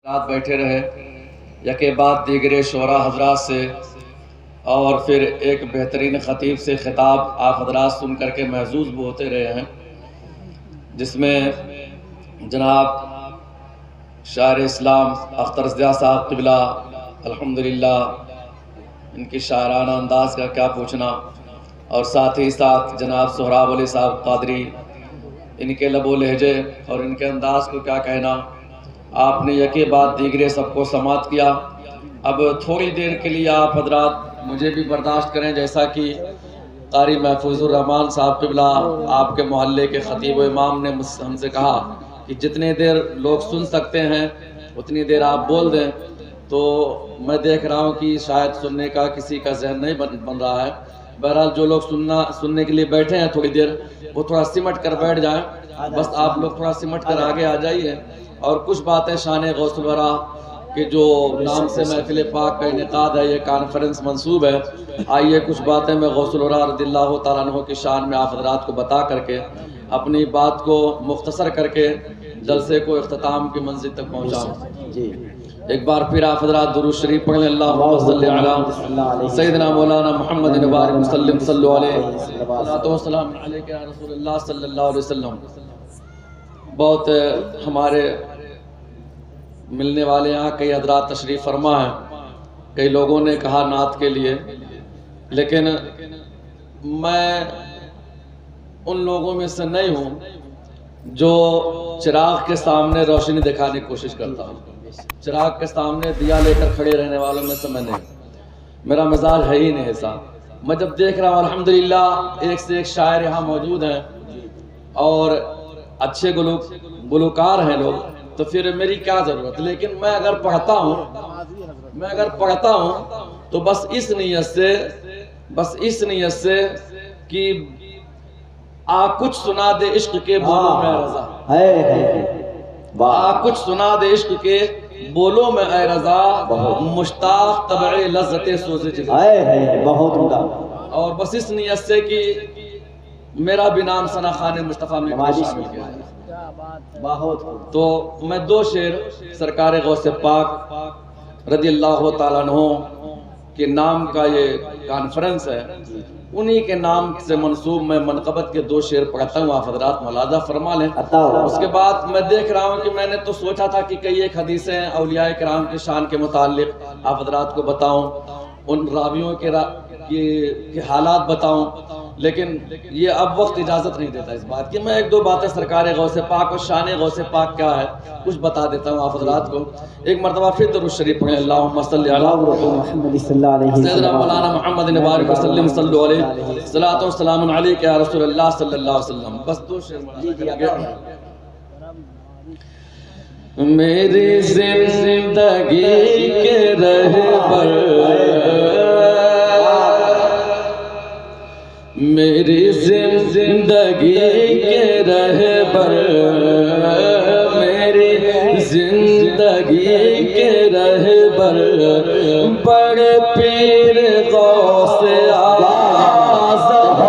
رات بیٹھے رہے یکے بعد دیگرے شعراء حضرات سے اور پھر ایک بہترین خطیب سے خطاب آپ حضرات سن کر کے محظوظ بھی ہوتے رہے ہیں، جس میں جناب شاعر اسلام اختر ضیاء صاحب قبلہ الحمدللہ ان کی شاعرانہ انداز کا کیا پوچھنا، اور ساتھ ہی ساتھ جناب سہراب علی صاحب قادری ان کے لب و لہجے اور ان کے انداز کو کیا کہنا۔ آپ نے یکے بعد دیگرے سب کو سماعت کیا۔ اب تھوڑی دیر کے لیے آپ حضرات مجھے بھی برداشت کریں، جیسا کہ قاری محفوظ الرحمان صاحب قبلہ آپ کے محلے کے خطیب و امام نے ہم سے کہا کہ جتنے دیر لوگ سن سکتے ہیں اتنی دیر آپ بول دیں، تو میں دیکھ رہا ہوں کہ شاید سننے کا کسی کا ذہن نہیں بن رہا ہے۔ بہرحال جو لوگ سننے کے لیے بیٹھے ہیں تھوڑی دیر وہ تھوڑا سمٹ کر بیٹھ جائیں، بس آپ لوگ تھوڑا سمٹ کر آگے آ جائیے، اور کچھ باتیں شان غوث الورا کہ جو نام سے محفل پاک کا انعقاد ہے، یہ کانفرنس منصوب ہے، آئیے کچھ باتیں میں غوث الورا رضی اللہ تعالیٰ عنہ کی شان میں آپ حضرات کو بتا کر کے اپنی بات کو مختصر کر کے جلسے کو اختتام کی منزل تک پہنچاؤں۔ ایک بار پھر آپ حضرات درود شریف پڑھ لیں، اللہم صلی علی سیدنا مولانا محمد وبارک وسلم، صلو علیہ الصلوۃ والسلام علیک یا رسول اللہ صلی اللہ علیہ وسلم۔ بہت ہمارے ملنے والے یہاں کئی حضرات تشریف فرما ہیں، کئی لوگوں نے کہا نعت کے لیے، لیکن میں ان لوگوں میں سے نہیں ہوں جو چراغ کے سامنے روشنی دکھانے کی کوشش کرتا ہوں۔ چراغ کے سامنے دیا لے کر کھڑے رہنے والوں میں سے میں نہیں، میرا مزاج ہے ہی نہیں ایسا۔ میں جب دیکھ رہا ہوں الحمدللہ ایک سے ایک شاعر یہاں موجود ہیں اور اچھے گلوکار ہیں لوگ، تو پھر میری کیا ضرورت۔ لیکن میں اگر پڑھتا ہوں تو بس اس نیت سے کہ کچھ سنا دے عشق کے بولوں میں رضا، کچھ سنا دے عشق کے بولوں میں اے رضا، مشتاق طبع لذت سوز جگہ، اور بس اس نیت سے کہ میرا بھی نام ثنا خان مصطفیٰ میں شامل کیا ہے۔ تو میں دو شعر سرکار غوث پاک رضی اللہ تعالیٰ عنہ کے نام کا یہ کانفرنس ہے، انہی کے نام سے منسوب میں منقبت کے دو شعر پڑھتا ہوں، آپ حضرات ملاحظہ فرما لیں۔ اس کے بعد میں دیکھ رہا ہوں کہ میں نے تو سوچا تھا کہ کئی ایک حدیثیں اولیاء کرام کی شان کے متعلق آپ حضرات کو بتاؤں، ان راویوں کے حالات بتاؤں، لیکن یہ اب وقت اجازت نہیں دیتا اس بات کی۔ میں ایک دو باتیں سرکار غوث پاک اور شان غوث پاک کیا ہے کچھ بتا دیتا ہوں آپ حضرات کو۔ ایک مرتبہ پھر درود شریف پڑھیں، اللہم صلی علی سیدنا مولانا محمد وبارک وسلم، صلو علیہ الصلوۃ والسلام علیک یا رسول اللہ صلی اللہ علیہ وسلم۔ بس دو شعر میری زندگی کے رہبر، میری زندگی کے رہبر، میری زندگی کے رہبر، بڑے پیر غوث اعظم،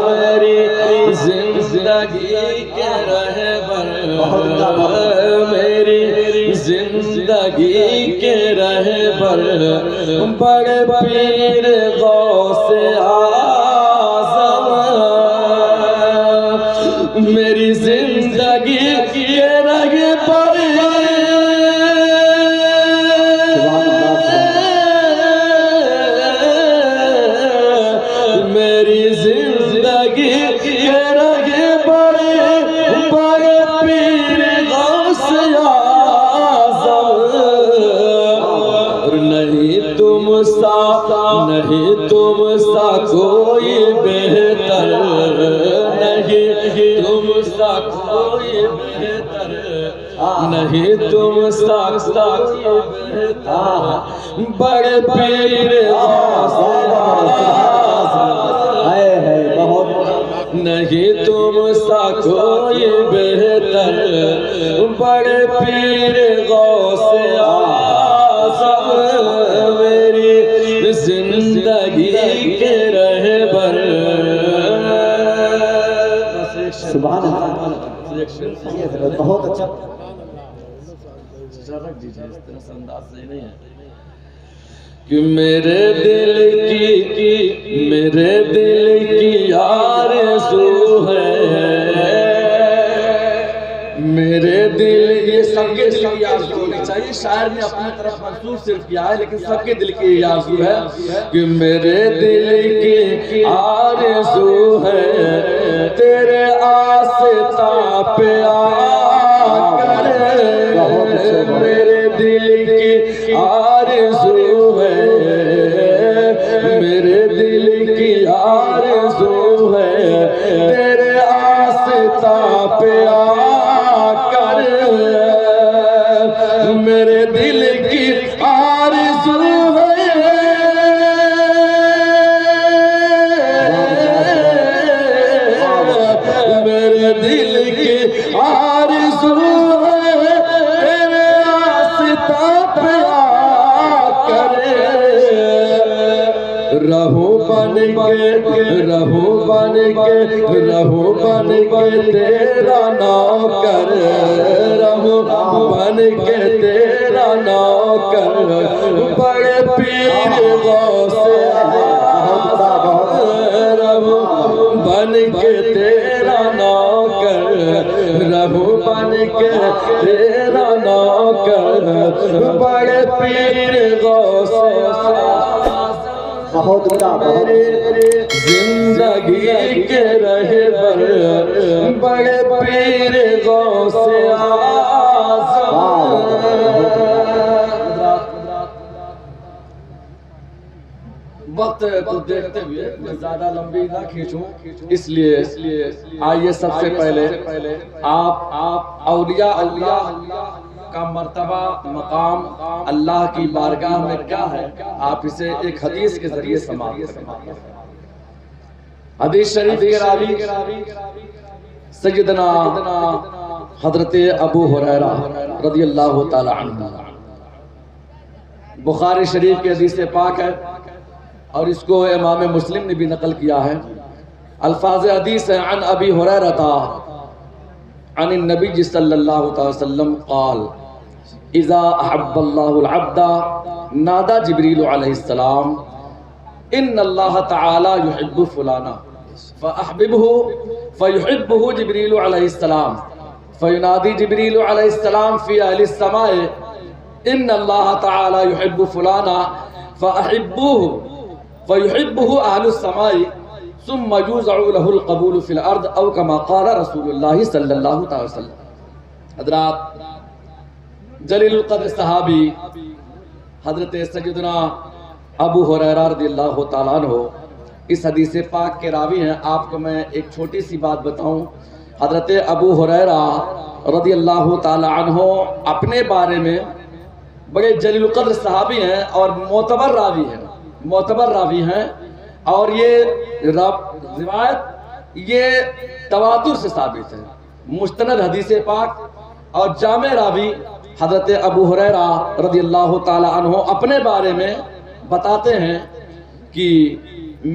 میری زندگی کے رہبر، میری زندگی کے رہبر، بڑے پیر غوث میری زندگی کے رہبر، میری زندگی کے رہبر، بڑے پیر غوث اعظم، نہیں تم سا کوئی بہتر، نہیں تم سا کوئی بہتر، نہیں تم سا کوئی بہتر، بڑے پیر غوث نہیں تم سا کوئی بہتر، بڑے پیر غوث اعظم، میری زندگی کے رہبر۔ سبحان اللہ، بہت اچھا دیجیے، اس طرح سے انداز صحیح نہیں ہے کہ میرے دل کی آرزو ہے، میرے دل، یہ سب کے دل کی آرزو ہونی چاہیے. شاعر نے اپنے طرف منسوب صرف کیا ہے لیکن سب کے دل کی آرزو ہے کہ میرے دل کی آرزو ہے تیرے آستاں پہ آ کر، میرے دل کی آرزو ہے، میرے دل کی آرزو ہے تیرے آستاں پہ آ کر، میرے دل کی آرزو ہے، میرے دل کی آرزو ہے تیرے آستاں پہ آ کر، رہوں بن کے تیرا نوکر، رہوں بن کے تیرا نوکر، بڑے پیر غوث رہوں بن کے تیرا نوکر، رہوں بن کے تیرا نوکر، بڑے پیر غوث بہت زندگی کے رہے بڑے پیر غوث اعظم. وقت کو دیکھتے ہوئے میں زیادہ لمبی نہ کھینچوں، اس لیے آئیے سب سے پہلے آپ اولیاء اللہ کا مرتبہ مقام اللہ کی بارگاہ میں کیا ہے آپ اسے ایک حدیث کے ذریعے سماعت کریں. حدیث شریف کے راوی سیدنا حضرت ابو ہریرہ رضی اللہ تعالی عنہ، بخاری شریف کی حدیث پاک ہے اور اس کو امام مسلم نے بھی نقل کیا ہے. الفاظ حدیث ہے عن ابی ہریرہ عن النبی صلی اللہ علیہ وسلم قال اذا احب اللہ العبد نادى جبریل علیہ السلام ان اللہ تعالی يحب فلانا فاحببه فيحبه جبریل علیہ السلام فينادي جبریل علیہ السلام في اهل السماء ان اللہ تعالی يحب فلانا فاحبوه فيحبه اهل السماء ثم يوزع له القبول في الارض او كما قال رسول اللہ صلی اللہ علیہ وسلم. حضرات، جلیل القدر صحابی حضرت سیدنا ابو ہریرہ رضی اللہ تعالیٰ عنہ اس حدیث پاک کے راوی ہیں. آپ کو میں ایک چھوٹی سی بات بتاؤں. حضرت ابو ہریرہ رضی اللہ تعالیٰ عنہ اپنے بارے میں بڑے جلیل القدر صحابی ہیں اور معتبر راوی ہیں اور یہ روایت یہ تواتر سے ثابت ہے. مستند حدیث پاک اور جامع راوی حضرت ابو ہریرہ رضی اللہ تعالی عنہ اپنے بارے میں بتاتے ہیں کہ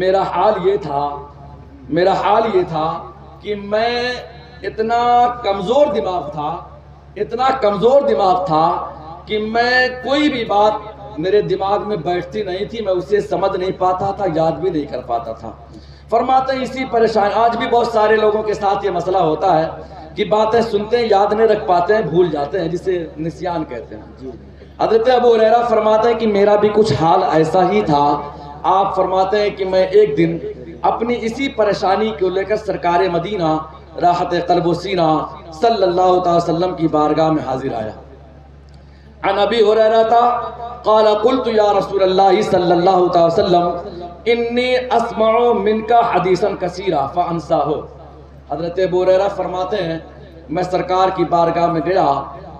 میرا حال یہ تھا کہ میں اتنا کمزور دماغ تھا کہ میں کوئی بھی بات میرے دماغ میں بیٹھتی نہیں تھی، میں اسے سمجھ نہیں پاتا تھا، یاد بھی نہیں کر پاتا تھا. فرماتے ہیں اسی پریشان آج بھی بہت سارے لوگوں کے ساتھ یہ مسئلہ ہوتا ہے کہ باتیں سنتے ہیں، یاد نہیں رکھ پاتے ہیں، بھول جاتے ہیں، جسے نسیان کہتے ہیں. حضرت ابو ہریرہ فرماتے ہیں کہ میرا بھی کچھ حال ایسا ہی تھا. آپ فرماتے ہیں کہ میں ایک دن اپنی اسی پریشانی کو لے کر سرکار مدینہ راحت قلب و سینہ صلی اللہ علیہ وسلم کی بارگاہ میں حاضر آیا. عن ابی ہریرہ قال قلت یا رسول اللہ صلی اللہ علیہ وسلم انی اسمع منک حدیثا کثیرا فانساہ. حضرت ابو ہریرہ فرماتے ہیں میں سرکار کی بارگاہ میں گیا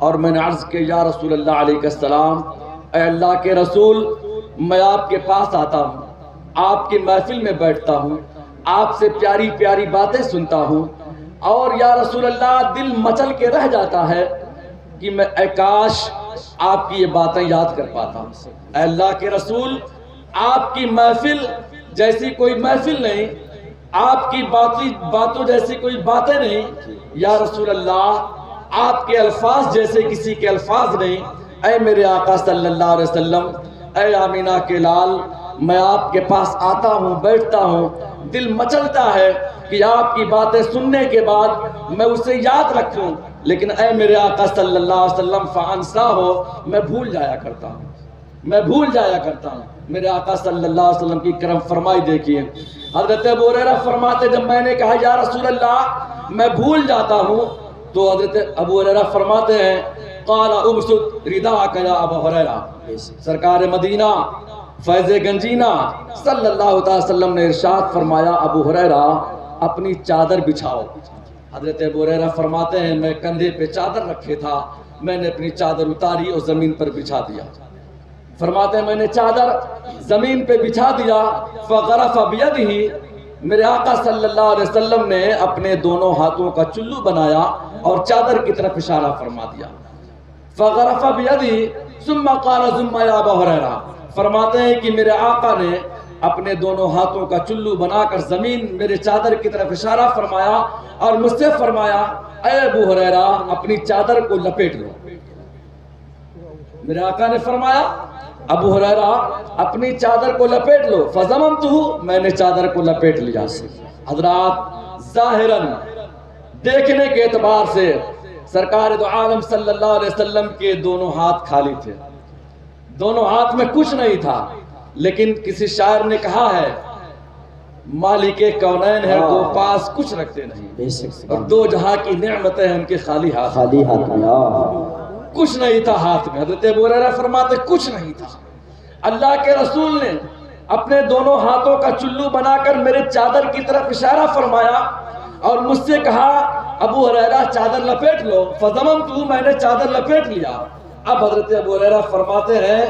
اور میں نے عرض کہ یا رسول اللہ علیہ السلام، اے اللہ کے رسول، میں آپ کے پاس آتا ہوں، آپ کی محفل میں بیٹھتا ہوں، آپ سے پیاری پیاری باتیں سنتا ہوں اور یا رسول اللہ دل مچل کے رہ جاتا ہے کہ میں اے کاش آپ کی یہ باتیں یاد کر پاتا ہوں. اے اللہ کے رسول، آپ کی محفل جیسی کوئی محفل نہیں، آپ کی باتوں جیسی کوئی باتیں نہیں. یا رسول اللہ، آپ کے الفاظ جیسے کسی کے الفاظ نہیں. اے میرے آقا صلی اللہ علیہ وسلم، اے آمینہ کے لال، میں آپ کے پاس آتا ہوں، بیٹھتا ہوں، دل مچلتا ہے کہ آپ کی باتیں سننے کے بعد میں اسے یاد رکھوں، لیکن اے میرے آقا صلی اللہ علیہ وسلم فانسا ہو، میں بھول جایا کرتا ہوں، میں بھول جایا کرتا ہوں۔ میرے آقا صلی اللہ علیہ وسلم کی کرم فرمائی دیکھیے، حضرت ابو ہریرہ فرماتے جب میں نے کہا یا رسول اللہ میں بھول جاتا ہوں، تو حضرت ابو ہریرہ فرماتے ہیں قال ابسط رداءک یا ابا ہریرہ، سرکار مدینہ فیض گنجینہ صلی اللہ تعالی وسلم نے ارشاد فرمایا ابو ہریرہ اپنی چادر بچھاؤ۔ حضرت ابو ہریرہ فرماتے ہیں میں کندھے پہ چادر رکھے تھا، میں نے اپنی چادر اتاری اور زمین پر بچھا دیا۔ فرماتے ہیں میں نے چادر زمین پہ بچھا دیا، فغرف بیدہ، میرے آقا صلی اللہ علیہ وسلم نے اپنے دونوں ہاتھوں کا چلو بنایا اور چادر کی طرف اشارہ فرما دیا۔ فغرف بیدہ ثم قال ثم یا ابا ہریرہ، فرماتے ہیں کہ میرے آقا نے اپنے دونوں ہاتھوں کا چلو بنا کر زمین میرے چادر کی طرف اشارہ فرمایا اور مجھ سے فرمایا اے ابو ہریرہ اپنی چادر کو لپیٹ لو۔ میرے آقا نے فرمایا ابو ہریرہ اپنی چادر کو لپیٹ لو، فضممتہ، میں نے چادر کو لپیٹ لیا۔ حضرات ظاہراً دیکھنے کے اعتبار سے سرکار دو عالم صلی اللہ علیہ وسلم کے دونوں ہاتھ خالی تھے، دونوں ہاتھ میں کچھ نہیں تھا، لیکن کسی شاعر نے کہا ہے مالک کونین ہے وہ پاس کچھ رکھتے نہیں، اور دو جہاں کی نعمتیں ہیں ان کے خالی ہاتھ میں، کچھ نہیں تھا ہاتھ میں۔ حضرت ابو ہریرہ فرماتے کچھ نہیں تھا، اللہ کے رسول نے اپنے دونوں ہاتھوں کا چلو بنا کر میرے چادر کی طرف اشارہ فرمایا اور مجھ سے کہا ابو ہریرہ چادر لپیٹ لو، فضممتہ، میں نے چادر لپیٹ لیا۔ اب حضرت ابو ہریرہ فرماتے ہیں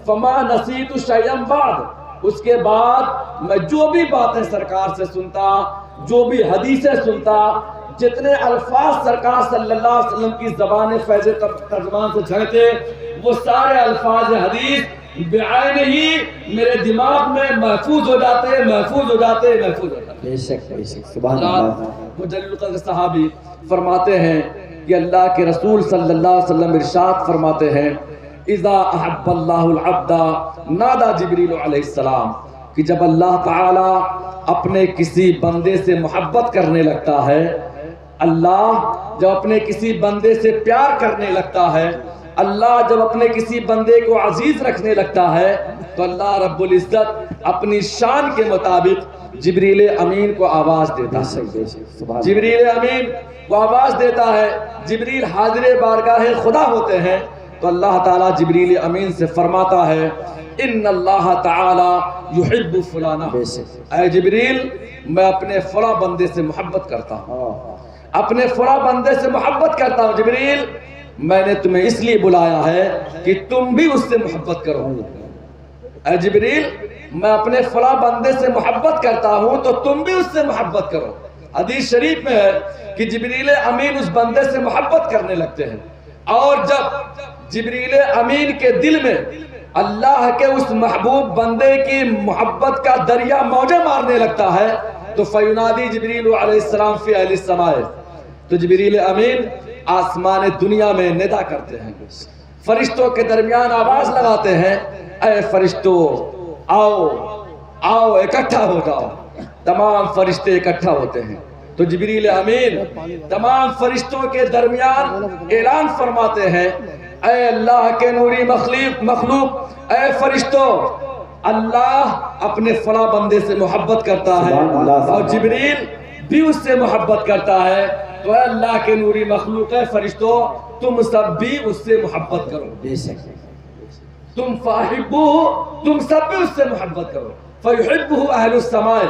فما نسیت شیئا بعد، اس کے بعد میں جو بھی باتیں سرکار سے سنتا، جو بھی حدیثیں سنتا، جتنے الفاظ سرکار صلی اللہ علیہ وسلم کی زبان فیض ترجمان سے جھڑتے، وہ سارے الفاظ حدیث بعین ہی میرے دماغ میں محفوظ ہو جاتے، محفوظ ہو جاتے، محفوظ ہو جاتے۔ بے شک بے شک، سبحان اللہ۔ مجلل القدر صحابی فرماتے ہیں کہ اللہ کے رسول صلی اللہ علیہ وسلم ارشاد فرماتے ہیں اذا احب اللہ العبد نادى جبریل علیہ السلام، کہ جب اللہ تعالی اپنے کسی بندے سے محبت کرنے لگتا ہے، اللہ جب اپنے کسی بندے سے پیار کرنے لگتا ہے، اللہ جب اپنے کسی بندے کو عزیز رکھنے لگتا ہے، تو اللہ رب العزت اپنی شان کے مطابق جبریل امین کو آواز دیتا ہے، جبریل امین کو آواز دیتا ہے۔ جبریل حاضر بارگاہ خدا ہوتے ہیں، تو اللہ تعالیٰ جبریل امین سے فرماتا ہے ان اللہ تعالی یحب فلانا، اے جبریل میں اپنے فلاں بندے سے محبت کرتا ہوں، اپنے فلاں بندے سے محبت کرتا ہوں، جبریل میں نے تمہیں اس لیے بلایا ہے کہ تم بھی اس سے محبت کرو۔ اے جبریل میں اپنے فلاں بندے سے محبت کرتا ہوں تو تم بھی اس سے محبت کرو۔ حدیث شریف میں ہے کہ جبریل امین اس بندے سے محبت کرنے لگتے ہیں، اور جب جبریل امین کے دل میں اللہ کے اس محبوب بندے کی محبت کا دریا موجیں مارنے لگتا ہے تو فینادی جبریل علیہ السلام فی اہل السماء، تو جبریل امین آسمان دنیا میں ندا کرتے ہیں، فرشتوں کے درمیان آواز لگاتے ہیں اے فرشتوں آؤ آؤ اکٹھا ہو جاؤ۔ تمام فرشتے اکٹھا ہوتے ہیں تو جبریل امین تمام فرشتوں کے درمیان اعلان فرماتے ہیں اے اللہ کے نوری مخلوق، اے فرشتوں، اللہ اپنے فلاں بندے سے محبت کرتا ہے اور جبریل بھی اس سے محبت کرتا ہے، تو اے اللہ کے نوری مخلوق، اے فرشتوں تم سب بھی اس سے محبت کرو، تم فاحبوہ، تم سب بھی اس سے محبت کرو، فیحبہ اہل السماء،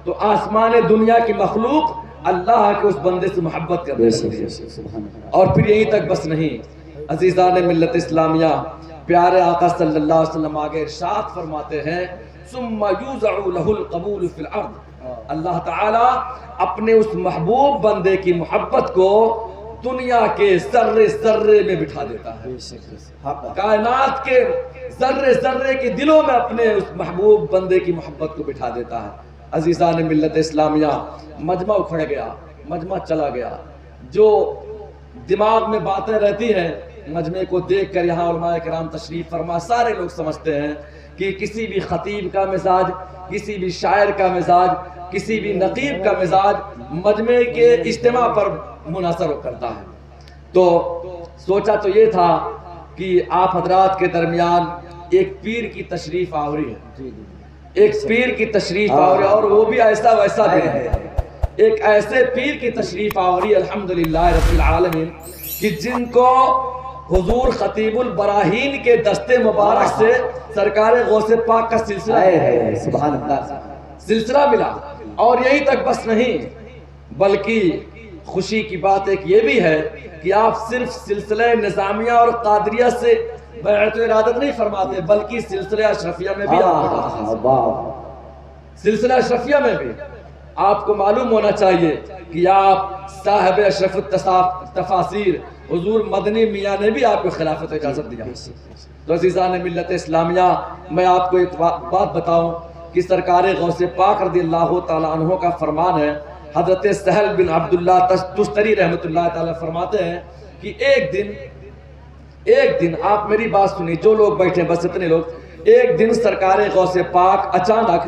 تو آسمان دنیا کی مخلوق اللہ کے اس بندے سے محبت کرنے لگتی ہے۔ اور پھر یہیں تک بس نہیں، عزیزان ملت اسلامیہ، پیارے آقا صلی اللہ علیہ وسلم آگے ارشاد فرماتے ہیں ثم یوزع لہ القبول فی الارض، اللہ تعالیٰ اپنے اس محبوب بندے کی محبت کو دنیا کے ذرے ذرے میں بٹھا دیتا ہے، کائنات کے ذرے ذرے کے دلوں میں اپنے اس محبوب بندے کی محبت کو بٹھا دیتا ہے۔ عزیزان ملت اسلامیہ، مجمع اکھڑ گیا، مجمع چلا گیا، جو دماغ میں باتیں رہتی ہیں مجمع کو دیکھ کر یہاں علماء کرام تشریف فرما سارے لوگ سمجھتے ہیں کہ کسی بھی خطیب کا مزاج، کسی بھی شاعر کا مزاج، کسی بھی نقیب کا مزاج مجمع کے اجتماع پر منحصر کرتا ہے۔ تو سوچا تو یہ تھا کہ آپ حضرات کے درمیان ایک پیر کی تشریف آوری ہے، ایک پیر کی تشریف آوری، اور وہ بھی ایسا ویسا بھی ہے، ایک ایسے پیر کی تشریف آوری الحمدللہ رب العالمین کہ جن کو حضور خطیب البراہین کے دستے مبارک سے سرکار غوث پاک کا سلسلہ ملا۔ اور یہی تک بس نہیں، بلکہ خوشی کی بات ایک یہ بھی ہے کہ آپ صرف سلسلہ نظامیہ اور قادریہ سے بیعت و ارادت نہیں فرماتے، بلکہ سلسلہ اشرفیہ میں بھی سلسلہ اشرفیہ میں بھی آپ کو معلوم ہونا چاہیے کہ آپ صاحب اشرف التفاسیر حضور مدنی میاں نے بھی آپ کو خلافت اجازت دیا۔ تو عزیزان ملت اسلامیہ، میں آپ کو ایک بات بتاؤں کہ سرکار غوث پاک رضی اللہ تعالیٰ عنہ کا فرمان ہے، حضرت سہل بن عبداللہ تستری رحمت اللہ تعالیٰ فرماتے ہیں کہ ایک دن آپ میری بات سنی، جو لوگ بیٹھے بس اتنے لوگ، ایک دن سرکار غوث پاک اچانک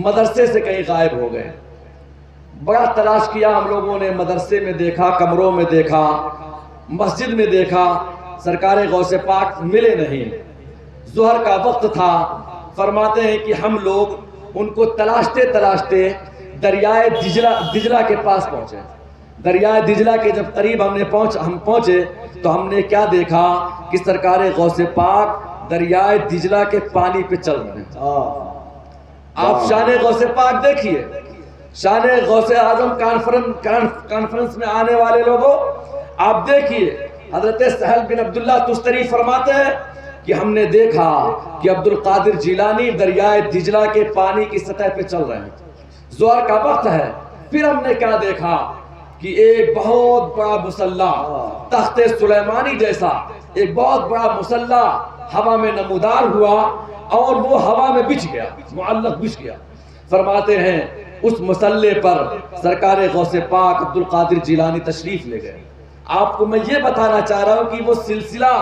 مدرسے سے کہیں غائب ہو گئے۔ بڑا تلاش کیا ہم لوگوں نے، مدرسے میں دیکھا، کمروں میں دیکھا، مسجد میں دیکھا، سرکار غوث پاک ملے نہیں۔ ظہر کا وقت تھا، فرماتے ہیں کہ ہم لوگ ان کو تلاشتے تلاشتے دریائے دجلہ کے پاس پہنچے۔ دریائے دجلہ کے جب قریب ہم پہنچے تو ہم نے کیا دیکھا کہ سرکار غوث پاک دریائے دجلہ کے پانی پہ چل رہے ہیں۔ آپ شان غوث پاک دیکھیے، شان غوث اعظم کانفرنس میں آنے والے لوگوں آپ دیکھیے، حضرت سہل بن عبداللہ تستری فرماتے ہیں کہ ہم نے دیکھا کہ عبد القادر جیلانی دریائے دجلہ کے پانی کی سطح پہ چل رہے ہیں، ظہر کا وقت ہے۔ پھر ہم نے کیا دیکھا کہ ایک بہت بڑا مسلح، تخت سلیمانی جیسا ایک بہت بڑا مسلح ہوا میں نمودار ہوا اور وہ ہوا میں بچھ گیا، معلق بچھ گیا۔ فرماتے ہیں اس مسلح پر سرکار غوث پاک عبد القادر جیلانی تشریف لے گئے۔ آپ کو میں یہ بتانا چاہ رہا ہوں کہ وہ سلسلہ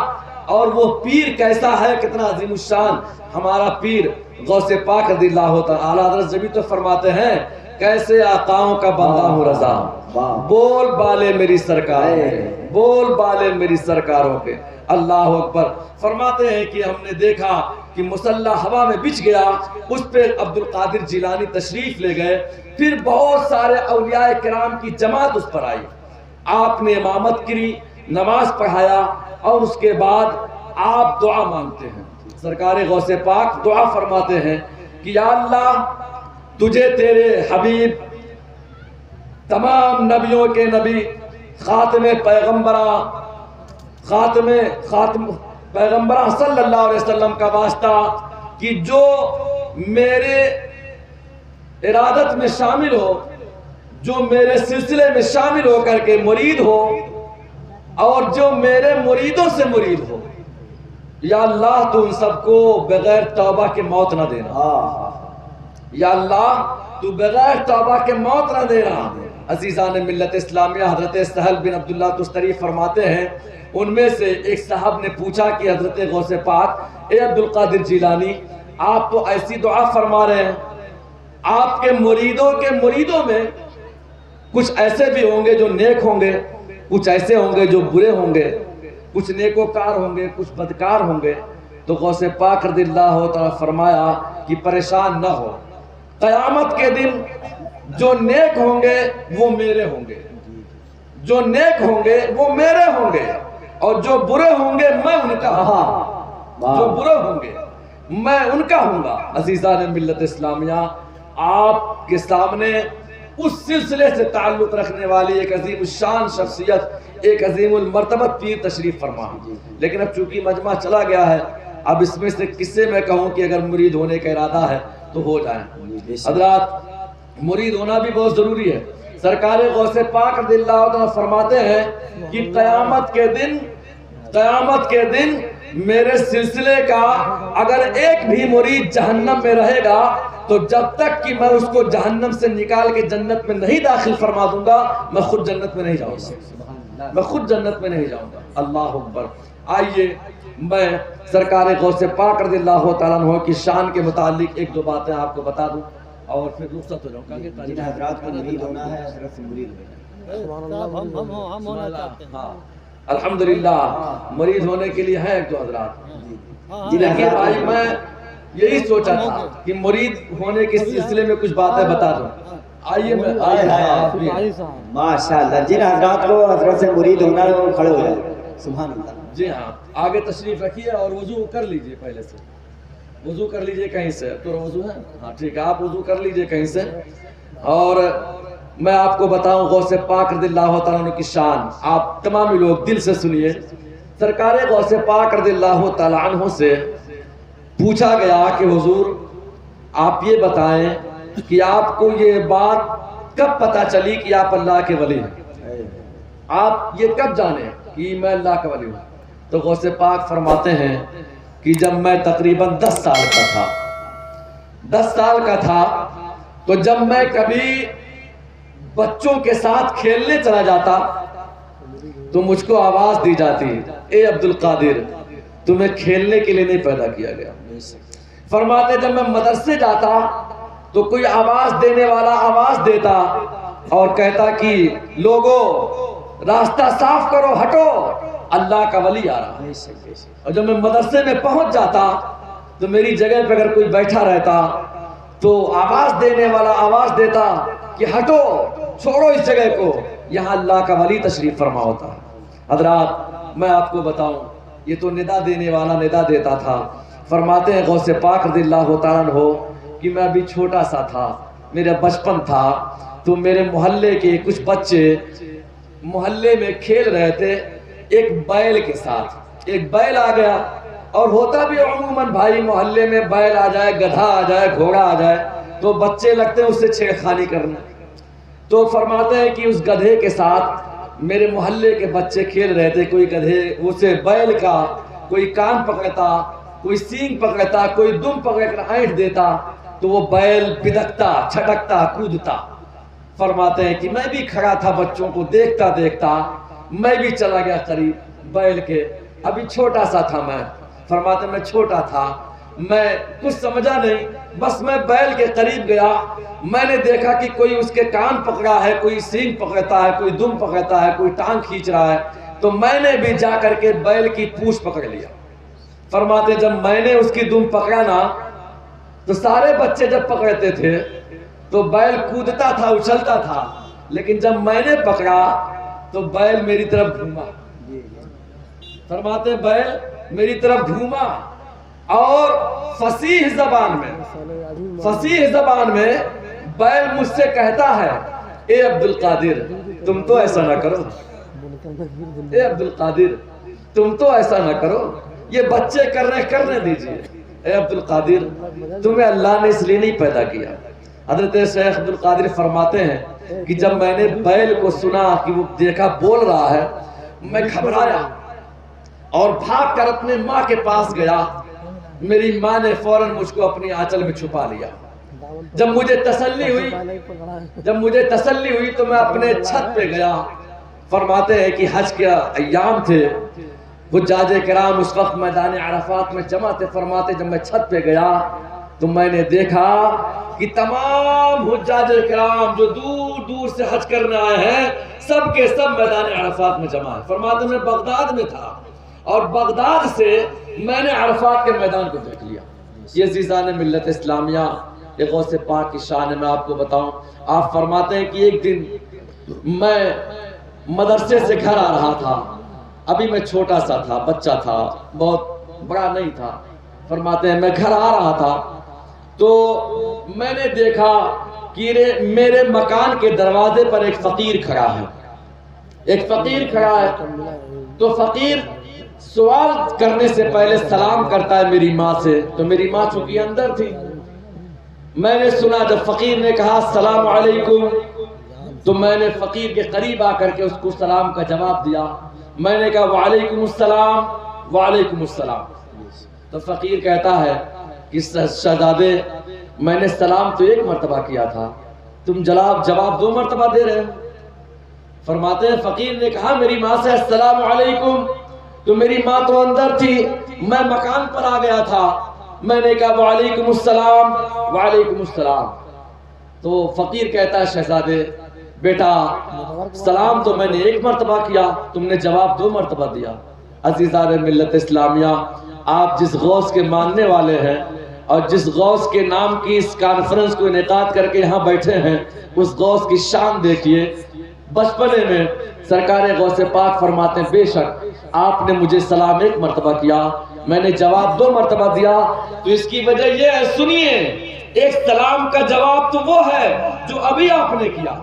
اور وہ پیر کیسا ہے، کتنا عظیم الشان ہمارا پیر غوث پاک رضی اللہ تعالی حضرت جبھی تو فرماتے ہیں کیسے آقاؤں کا بندہ ہوں رضا، بول بالے میری سرکار، بول بالے میری سرکاروں کے، اللہ اکبر۔ فرماتے ہیں کہ ہم نے دیکھا کہ مسلح ہوا میں بچھ گیا، اس پہ عبد القادر جیلانی تشریف لے گئے۔ پھر بہت سارے اولیاء کرام کی جماعت اس پر آئی، آپ نے امامت کی، نماز پڑھایا، اور اس کے بعد آپ دعا مانگتے ہیں۔ سرکار غوث پاک دعا فرماتے ہیں کہ یا اللہ تجھے تیرے حبیب، تمام نبیوں کے نبی، خاتم پیغمبراں صلی اللہ علیہ وسلم کا واسطہ کہ جو میرے ارادت میں شامل ہو، جو میرے سلسلے میں شامل ہو کر کے مرید ہو، اور جو میرے مریدوں سے مرید ہو، یا اللہ تو ان سب کو بغیر توبہ کے موت نہ دینا، یا اللہ تو بغیر توبہ کے موت نہ دینا۔ عزیزان ملت اسلامیہ، حضرت سہل بن عبداللہ تستری فرماتے ہیں ان میں سے ایک صاحب نے پوچھا کہ حضرت غوث پاک، اے عبد القادر جیلانی، آپ تو ایسی دعا فرما رہے ہیں، آپ کے مریدوں میں کچھ ایسے بھی ہوں گے جو نیک ہوں گے، کچھ ایسے ہوں گے جو برے ہوں گے، کچھ نیکوکار ہوں گے، کچھ بدکار ہوں گے۔ تو غوث پاک رضی اللہ تعالیٰ فرمایا کہ پریشان نہ ہو، قیامت کے دن جو نیک ہوں گے وہ میرے ہوں گے، جو نیک ہوں گے وہ میرے ہوں گے، اور جو برے ہوں گے میں ان کا ہوں گا، جو برے ہوں گے میں ان کا ہوں گا۔ عزیزان ملت اسلامیہ، آپ کے سامنے اس سلسلے سے تعلق رکھنے والی ایک عظیم الشان شخصیت، ایک عظیم المرتبت پیر تشریف فرما، لیکن اب چونکہ مجمع چلا گیا ہے، اب اس میں سے کس سے میں کہوں کہ اگر مرید ہونے کا ارادہ ہے تو ہو جائیں۔ حضرات، مرید ہونا بھی بہت ضروری ہے۔ سرکار غوث پاک رضی اللہ عنہ فرماتے ہیں کہ قیامت کے دن میرے سلسلے کا اگر ایک بھی مرید جہنم میں رہے گا تو جب تک کہ میں اس کو جہنم سے نکال کے جنت میں نہیں داخل فرما دوں گا، میں خود جنت میں نہیں جاؤں گا، میں خود جنت میں نہیں جاؤں گا۔ اللہ اکبر۔ آئیے میں سرکار غوث پاک رضی اللہ تعالیٰ عنہ کی شان کے متعلق ایک دو باتیں آپ کو بتا دوں اور پھر رخصت ہو جاؤں گا. جن حضرات کو مرید ہونا ہے حضرت سے مرید ہونا ہے. ہاں الحمدللہ مرید ہونے کے لیے ہیں ایک دو حضرات. جن بھائی میں یہی سوچا تھا کہ مرید ہونے کے سلسلے میں کچھ باتیں بتا دوں. آئیے میں ماشاءاللہ جن حضرات کو حضرت سے مرید ہونا ہے وہ کھڑے ہو جائیں. سبحان اللہ. جی ہاں آگے تشریف رکھیے اور وضو کر لیجئے. پہلے سے وضو کر لیجئے کہیں سے. تو وضو ہے ہاں ٹھیک ہے آپ وضو کر لیجئے کہیں سے. اور میں آپ کو بتاؤں غوث پاک رضی اللہ تعالیٰ عنہ کی شان. آپ تمام لوگ دل سے سنیے. سرکار غوث پاک رضی اللہ تعالیٰ عنہ سے پوچھا گیا کہ حضور آپ یہ بتائیں کہ آپ کو یہ بات کب پتہ چلی کہ آپ اللہ کے ولی ہیں؟ آپ یہ کب جانے کہ میں اللہ کا ولی ہوں؟ تو غوث پاک فرماتے ہیں کہ جب میں تقریباً 10 سال کا تھا 10 سال کا تھا تو جب میں کبھی بچوں کے ساتھ کھیلنے چلا جاتا تو مجھ کو آواز دی جاتی اے عبد القادر تمہیں کھیلنے کے لیے نہیں پیدا کیا گیا. فرماتے جب میں مدرسے جاتا تو کوئی آواز دینے والا آواز دیتا اور کہتا کہ لوگوں راستہ صاف کرو ہٹو اللہ کا ولی آ رہا ہے. اور جب میں مدرسے میں پہنچ جاتا تو میری جگہ پہ اگر کوئی بیٹھا رہتا تو آواز دینے والا آواز دیتا کہ ہٹو چھوڑو اس جگہ کو یہاں اللہ کا ولی تشریف فرما ہوتا ہے. حضرات میں آپ کو بتاؤں یہ تو ندا دینے والا ندا دیتا تھا. فرماتے ہیں غوث پاک رضی اللہ تعالیٰ عنہ کہ میں ابھی چھوٹا سا تھا میرا بچپن تھا تو میرے محلے کے کچھ بچے محلے میں کھیل رہے تھے ایک بیل کے ساتھ. ایک بیل آ گیا اور ہوتا بھی عموماً بھائی محلے میں بیل آ جائے گدھا آ جائے گھوڑا آ جائے تو بچے لگتے ہیں اس سے چھیڑخانی کرنا. تو فرماتے ہیں کہ اس گدھے کے ساتھ میرے محلے کے بچے کھیل رہے تھے. کوئی گدھے اسے بیل کا کوئی کان پکڑتا کوئی سینگ پکڑتا کوئی دم پکڑ کر اینٹ دیتا تو وہ بیل بدکتا چھٹکتا کودتا. فرماتے ہیں کہ میں بھی کھڑا تھا بچوں کو دیکھتا دیکھتا میں بھی چلا گیا قریب بیل کے. ابھی چھوٹا سا تھا میں. فرماتے میں چھوٹا تھا میں کچھ سمجھا نہیں بس میں بیل کے قریب گیا. میں نے دیکھا کہ کوئی اس کے کان پکڑا ہے کوئی سینگ پکڑتا ہے کوئی دم پکڑتا ہے کوئی ٹانگ کھینچ رہا ہے تو میں نے بھی جا کر کے بیل کی پوچھ پکڑ لیا. فرماتے جب میں نے اس کی دم پکڑا نا تو سارے بچے جب پکڑتے تھے تو بیل کودتا تھا اچھلتا تھا لیکن جب میں نے پکڑا تو بیل میری طرف گھوما. فرماتے بیل میری طرف گھوما اور فصیح زبان میں بیل مجھ سے کہتا ہے اے عبد القادر تم تو ایسا نہ کرو. اے عبد القادر تم تو ایسا نہ کرو یہ بچے کرنے دیجئے. اے عبد القادر تمہیں اللہ نے اس لیے نہیں پیدا کیا. حضرت شیخ عبد القادر فرماتے ہیں کہ جب میں نے بیل کو سنا کہ وہ دیکھا بول رہا ہے میں گھبرایا اور بھاگ کر اپنے ماں کے پاس گیا. میری ماں نے فوراً مجھ کو اپنی آنچل میں چھپا لیا. جب مجھے تسلی ہوئی تو میں اپنے چھت پہ گیا. فرماتے ہیں کہ حج کے ایام تھے حجاج کرام اس وقت میدان عرفات میں جمع تھے. فرماتے جب میں چھت پہ گیا تو میں نے دیکھا کہ تمام حجاج کرام جو دور دور سے حج کرنے آئے ہیں سب کے سب میدان عرفات میں جمع ہیں. فرماتے میں بغداد میں تھا اور بغداد سے میں نے عرفات کے میدان کو دیکھ لیا. یہ عزیزان ملت اسلامیہ یہ غوث پاک کی شان ہے. میں آپ کو بتاؤں آپ فرماتے ہیں کہ ایک دن میں مدرسے سے گھر آ رہا تھا. ابھی میں چھوٹا سا تھا بچہ تھا بہت بڑا نہیں تھا. فرماتے ہیں میں گھر آ رہا تھا تو میں نے دیکھا کہ میرے مکان کے دروازے پر ایک فقیر کھڑا ہے. تو فقیر سوال کرنے سے پہلے سلام کرتا ہے میری ماں سے. تو میری ماں چونکہ اندر تھی میں نے سنا جب فقیر نے کہا السلام علیکم تو میں نے فقیر کے قریب آ کر کے اس کو سلام کا جواب دیا. میں نے کہا وعلیکم السلام. تو فقیر کہتا ہے کہ شہزادے میں نے سلام تو ایک مرتبہ کیا تھا تم جواب 2 مرتبہ دے رہے ہو. فرماتے ہیں فقیر نے کہا میری ماں سے السلام علیکم تو میری ماں تو اندر تھی، میں مکان پر آ گیا تھا، میں نے کہا وعلیکم السلام وعلیکم السلام۔ تو فقیر کہتا ہے شہزادے بیٹا سلام تو میں نے ایک مرتبہ کیا، تم نے جواب 2 مرتبہ دیا۔ عزیزان ملت اسلامیہ، آپ جس غوث کے ماننے والے ہیں اور جس غوث کے نام کی اس کانفرنس کو انعقاد کر کے یہاں بیٹھے ہیں، اس غوث کی شان دیکھیے۔ بچپنے میں سرکار غوث پاک فرماتے ہیں بے شک آپ نے مجھے سلام 1 مرتبہ کیا، میں نے جواب 2 مرتبہ دیا، تو اس کی وجہ یہ ہے، سنیے، ایک سلام کا جواب تو وہ ہے جو ابھی آپ نے کیا،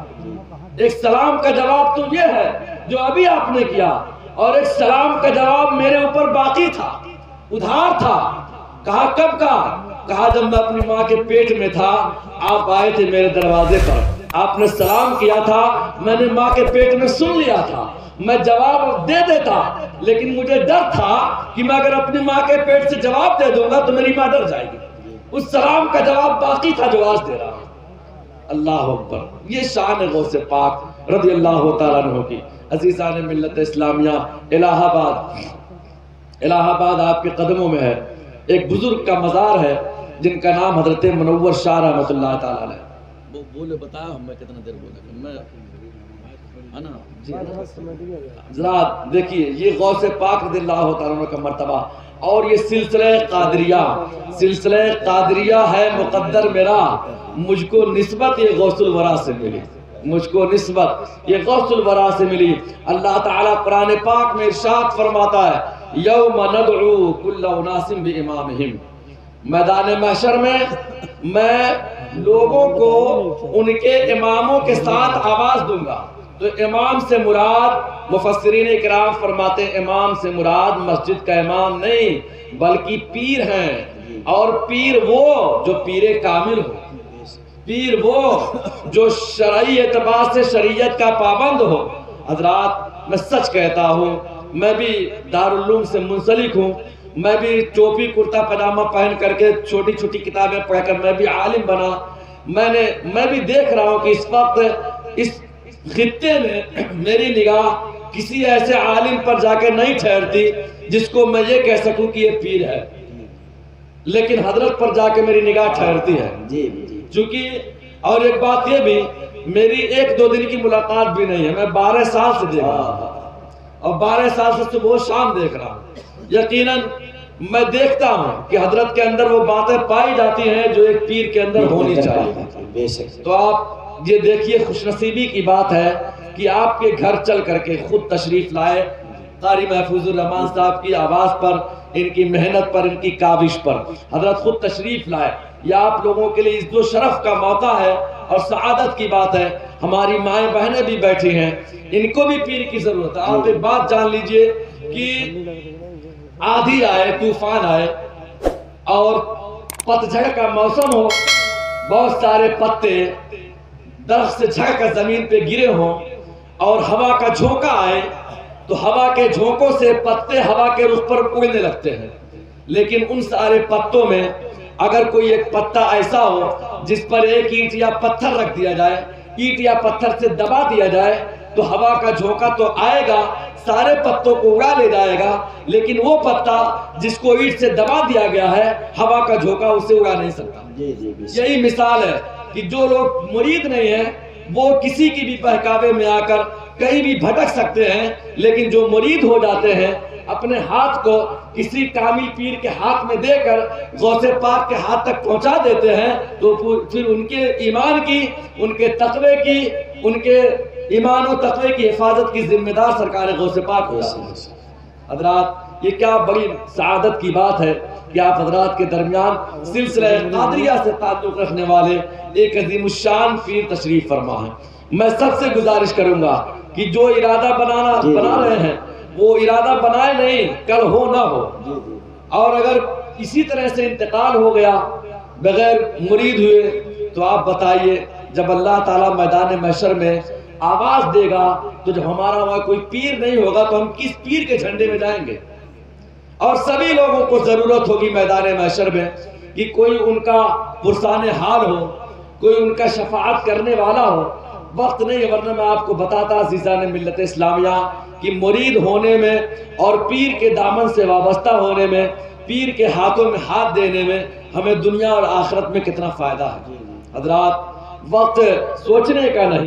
ایک سلام کا جواب تو یہ ہے جو ابھی آپ نے کیا، اور ایک سلام کا جواب میرے اوپر باقی تھا، ادھار تھا۔ کہا کب کا؟ کہا جب میں اپنی ماں کے پیٹ میں تھا، آپ آئے تھے میرے دروازے پر، آپ نے سلام کیا تھا، میں نے ماں کے پیٹ میں سن لیا تھا، میں جواب دے دیتا، لیکن مجھے ڈر تھا کہ میں اگر اپنی ماں کے پیٹ سے جواب دے دوں گا تو میری ماں ڈر جائے گی۔ اس سلام کا جواب باقی تھا جو آج دے رہا ہوں۔ اللہ اکبر، یہ شان ہے غوث پاک رضی اللہ تعالیٰ عنہ کی۔ عزیزان ملت اسلامیہ، الہ آباد آپ کے قدموں میں ہے، ایک بزرگ کا مزار ہے جن کا نام حضرت منور شاہ رحمۃ اللہ تعالیٰ علیہ۔ وہ بولے بتایا ہم میں کتنا دیر بولے میں ہے نا جی ذرا دیکھیے، یہ غوث پاک رضی اللہ تعالیٰ عنہ کا مرتبہ، اور یہ سلسلہ قادریہ ہے مقدر میرا، مجھ کو نسبت یہ غوث الورا سے ملی، مجھ کو نسبت یہ غوث الورا سے ملی۔ اللہ تعالیٰ قرآن پاک میں ارشاد فرماتا ہے یوم ندعو کل اناس بامامہم، میدان محشر میں لوگوں کو ان کے اماموں کے ساتھ آواز دوں گا۔ تو امام سے مراد مفسرین اکرام فرماتے ہیں امام سے مراد مسجد کا امام نہیں بلکہ پیر ہیں، اور پیر وہ جو پیر کامل ہو، پیر وہ جو شرعی اعتبار سے شریعت کا پابند ہو۔ حضرات میں سچ کہتا ہوں، میں بھی دارالعلوم سے منسلک ہوں، میں بھی ٹوپی کرتا پاجامہ پہن کر کے چھوٹی چھوٹی کتابیں پڑھ کر میں بھی عالم بنا۔ میں بھی دیکھ رہا ہوں کہ اس وقت اس خطے میں میری نگاہ کسی ایسے عالم پر جا کے نہیں ٹھہرتی جس کو میں یہ کہہ سکوں کہ یہ پیر ہے، لیکن حضرت پر جا کے میری نگاہ ٹھہرتی ہے چونکہ، اور ایک بات یہ بھی، میری 1-2 دن کی ملاقات بھی نہیں ہے، میں 12 سال سے دیکھ رہا ہوں، اور 12 سال سے صبح و شام دیکھ رہا ہوں۔ یقیناً میں دیکھتا ہوں کہ حضرت کے اندر وہ باتیں پائی جاتی ہیں جو ایک پیر کے اندر ہونی چاہیے۔ تو آپ یہ دیکھیے، خوش نصیبی کی بات ہے کہ آپ کے گھر چل کر کے خود تشریف لائے، قاری محفوظ الرحمان صاحب کی آواز پر، ان کی محنت پر، ان کی کاوش پر حضرت خود تشریف لائے۔ یہ آپ لوگوں کے لیے عزت و شرف کا موقع ہے اور سعادت کی بات ہے۔ ہماری مائیں بہنیں بھی بیٹھی ہیں، ان کو بھی پیر کی ضرورت ہے۔ آپ ایک بات جان لیجئے کہ آندھی آئے، طوفان آئے اور پتجھڑ کا موسم ہو، بہت سارے پتے درخت سے جھڑ کر زمین پہ گرے ہوں اور ہوا کا جھونکا آئے، تو ہوا کے جھونکوں سے پتے ہوا کے رخ پر اڑنے لگتے ہیں، لیکن ان سارے پتوں میں اگر کوئی ایک پتا ایسا ہو جس پر ایک اینٹ یا پتھر رکھ دیا جائے، اینٹ یا پتھر سے دبا دیا جائے، تو ہوا کا جھونکا تو آئے گا، سارے پتوں کو اڑا لے جائے گا، لیکن وہ پتا جس کو اینٹ سے دبا دیا گیا ہے، ہوا کا جھونکا اسے اڑا نہیں سکتا۔ یہی مثال ہے کہ جو لوگ مرید نہیں ہیں وہ کسی کی بھی بہکاوے میں آ کر کہیں بھی بھٹک سکتے ہیں، لیکن جو مرید ہو جاتے ہیں اپنے ہاتھ کو کسی کامل پیر کے ہاتھ میں دے کر غوث پاک کے ہاتھ تک پہنچا دیتے ہیں، تو پھر ان کے ایمان کی، ان کے تقوی کی، ان کے ایمان و تقوی کی حفاظت کی ذمہ دار سرکار غوث پاک ہو جاتے ہیں۔ حضرات، یہ کیا بڑی سعادت کی بات ہے کہ آپ حضرات کے درمیان سلسلہ قادریہ سے تعلق رکھنے والے ایک عظیم الشان پیر تشریف فرما ہے۔ میں سب سے گزارش کروں گا کہ جو ارادہ بنا رہے ہیں وہ ارادہ بنائے نہیں، کل ہو نہ ہو، اور اگر اسی طرح سے انتقال ہو گیا بغیر مرید ہوئے تو آپ بتائیے جب اللہ تعالیٰ میدان محشر میں آواز دے گا تو جب ہمارا وہاں کوئی پیر نہیں ہوگا تو ہم کس پیر کے جھنڈے میں جائیں گے؟ اور سبھی لوگوں کو ضرورت ہوگی میدان محشر میں کہ کوئی ان کا پرسان حال ہو، کوئی ان کا شفاعت کرنے والا ہو۔ وقت نہیں ہے ورنہ میں آپ کو بتاتا عزیزان ملت اسلامیہ کہ مرید ہونے میں اور پیر کے دامن سے وابستہ ہونے میں، پیر کے ہاتھوں میں ہاتھ دینے میں ہمیں دنیا اور آخرت میں کتنا فائدہ ہے۔ حضرات، وقت سوچنے کا نہیں،